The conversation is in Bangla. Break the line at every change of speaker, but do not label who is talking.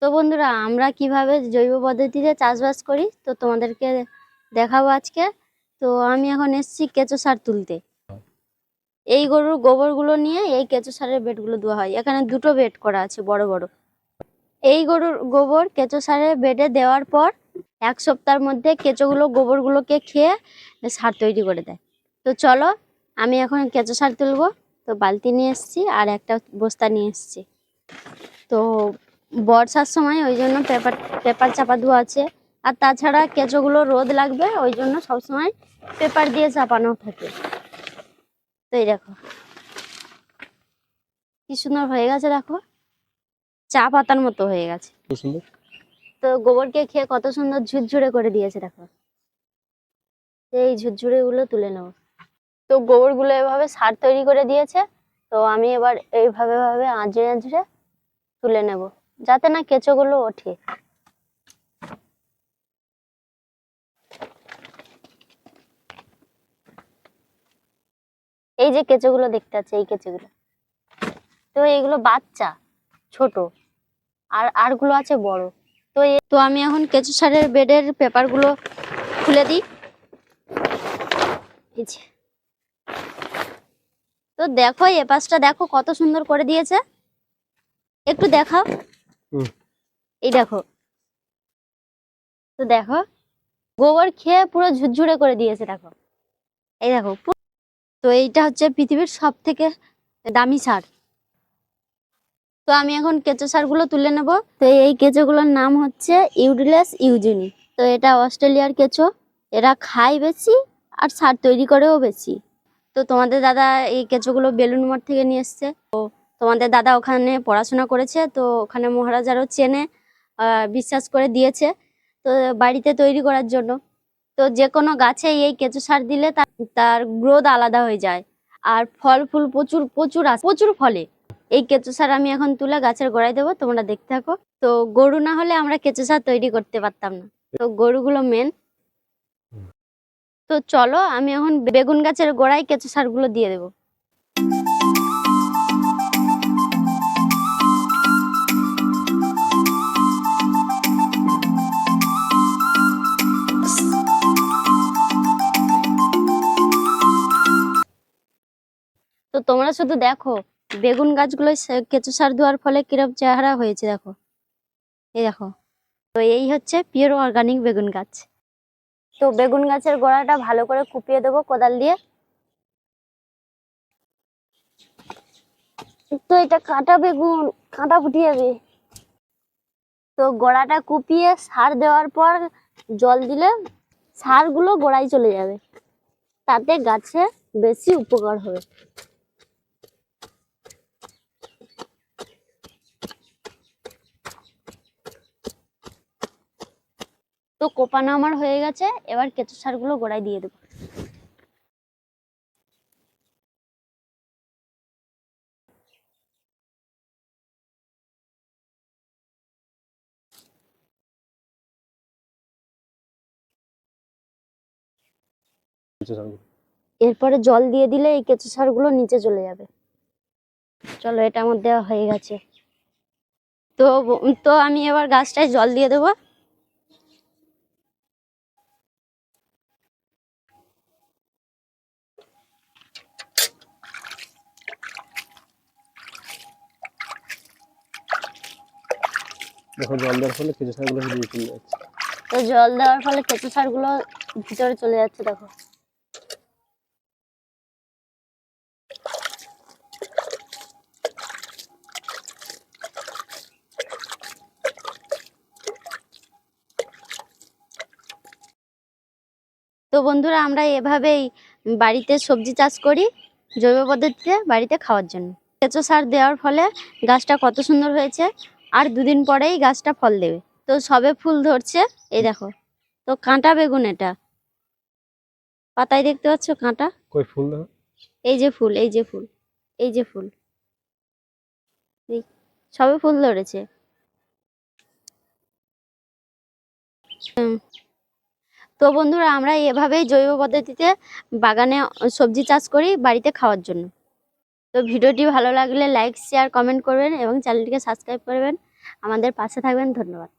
তো বন্ধুরা, আমরা কিভাবে জৈব পদ্ধতিতে চাষবাস করি তো তোমাদেরকে দেখাবো আজকে। তো আমি এখন এসেছি কেঁচো সার তুলতে। এই গরুর গোবরগুলো নিয়ে এই কেঁচো সারের বেডগুলো দেওয়া হয়। এখানে দুটো বেড করা আছে বড় বড়। এই গরুর গোবর কেঁচো সারের বেডে দেওয়ার পর 1 সপ্তাহের মধ্যে কেঁচোগুলো গোবরগুলোকে খেয়ে সার তৈরি করে দেয়। তো চলো, আমি এখন কেঁচো সার তুলবো। তো বালতি নিয়ে এসেছি আর একটা বস্তা নিয়ে এসেছি। তো বর্ষার সময় ওই জন্য পেপার চাপা দেওয়া আছে। আর তাছাড়া কেঁচোগুলো রোদ লাগবে, ওই জন্য সবসময় পেপার দিয়ে চাপানো থাকে। তো এই দেখো কি সুন্দর হয়ে গেছে, দেখো চা পাতার মতো হয়ে গেছে। তো গোবরকে খেয়ে কত সুন্দর ঝুরঝুরে করে দিয়েছে, দেখো। এই ঝুরঝুরে গুলো তুলে নেব। তো গোবর গুলো এভাবে সার তৈরি করে দিয়েছে। তো আমি এবার এইভাবে ভাবে আঁচড়ে আঁচড়ে তুলে নেব, যাতে না কেঁচোগুলো ওঠে। এই যে কেঁচোগুলো দেখতে পাচ্ছি, এই কেঁচোগুলো তো এগুলো বাচ্চা ছোট, আর গুলো আছে বড়। তো আমি এখন কেঁচো সারের বেডের পেপারগুলো খুলে দিই। তো দেখো এই পাশটা দেখো কত সুন্দর করে দিয়েছে, একটু দেখাও। এই দেখো, তো দেখো গোবর খেয়ে পুরো ঝুরঝুরে করে দিয়েছে, দেখো। এই দেখো, তো এইটা হচ্ছে পৃথিবীর সব থেকে দামি সার। তো আমি এখন কেঁচো সারগুলো তুলে নেব। তো এই কেঁচোগুলোর নাম হচ্ছে ইউরিলাস ইউজিনি। তো এটা অস্ট্রেলিয়ার কেঁচো। এরা খায় বেশি আর সার তৈরি করেও বেশি। তো তোমাদের দাদা এই কেঁচোগুলো বেলুন মঠ থেকে নিয়ে এসছে। তো তোমাদের দাদা ওখানে পড়াশোনা করেছে, তো ওখানে মহারাজারও চেনে, বিশ্বাস করে দিয়েছে তো বাড়িতে তৈরি করার জন্য। তো যে কোনো গাছে এই কেঁচো সার দিলে তার গ্রোথ আলাদা হয়ে যায়, আর ফল ফুল প্রচুর প্রচুর আসে, প্রচুর ফলে। এই কেঁচো সার আমি এখন তুলে গাছের গোড়ায় দেবো, তোমরা দেখতে থাকো। তো গরু না হলে আমরা কেঁচো সার তৈরি করতে পারতাম না, তো গরুগুলো মেন। তো চলো, আমি এখন বেগুন গাছের গোড়ায় কেঁচো সারগুলো দিয়ে দেবো। তো তোমরা শুধু দেখো বেগুন গাছগুলো কেঁচো সার দেওয়ার ফলে কিরকম চেহারা হয়েছে, দেখো। এই দেখো, তো এই হচ্ছে পিওর অর্গানিক বেগুন গাছ। তো বেগুন গাছের গোড়াটা ভালো করে কুপিয়ে দেবো কোদাল দিয়ে। তো এটা কাঁটা বেগুন, কাঁটা ফুটে যাবে। তো গোড়াটা কুপিয়ে সার দেওয়ার পর জল দিলে সারগুলো গোড়ায় চলে যাবে, তাতে গাছে বেশি উপকার হবে। তো কোপানো আমার হয়ে গেছে, এবার কেঁচো সারগুলো গোড়ায় দিয়ে দেবো। এরপরে জল দিয়ে দিলে এই কেঁচো সারগুলো নিচে চলে যাবে। চলো, এটা আমার দেওয়া হয়ে গেছে। তো তো আমি এবার গাছটায় জল দিয়ে দেবো।
দেখো জল দেওয়ার ফলে কেঁচো সারগুলো ভিতরে চলে যাচ্ছে।
তো জল দেওয়ার ফলে কেঁচো সারগুলো ভিতরে চলে যাচ্ছে, দেখো। তো বন্ধুরা, আমরা এভাবেই বাড়িতে সবজি চাষ করি জৈব পদ্ধতিতে, বাড়িতে খাওয়ার জন্য। কেঁচো সার দেওয়ার ফলে গাছটা কত সুন্দর হয়েছে, আর 2 দিন পরেই গাছটা ফল দেবে। তো সবে ফুল ধরছে, এই দেখো। তো কাঁটা বেগুন, এটা পাতায় দেখতে পাচ্ছ কাঁটা।
কই ফুল দেখো,
এই যে ফুল, এই যে ফুল, এই যে ফুল, সবে ফুল ধরেছে। তো বন্ধুরা, আমরা এভাবেই জৈব পদ্ধতিতে বাগানে সবজি চাষ করি বাড়িতে খাওয়ার জন্য। তো ভিডিওটি ভালো লাগলে লাইক শেয়ার কমেন্ট করবেন এবং চ্যানেলটিকে সাবস্ক্রাইব করবেন। আমাদের পাশে থাকবেন। ধন্যবাদ।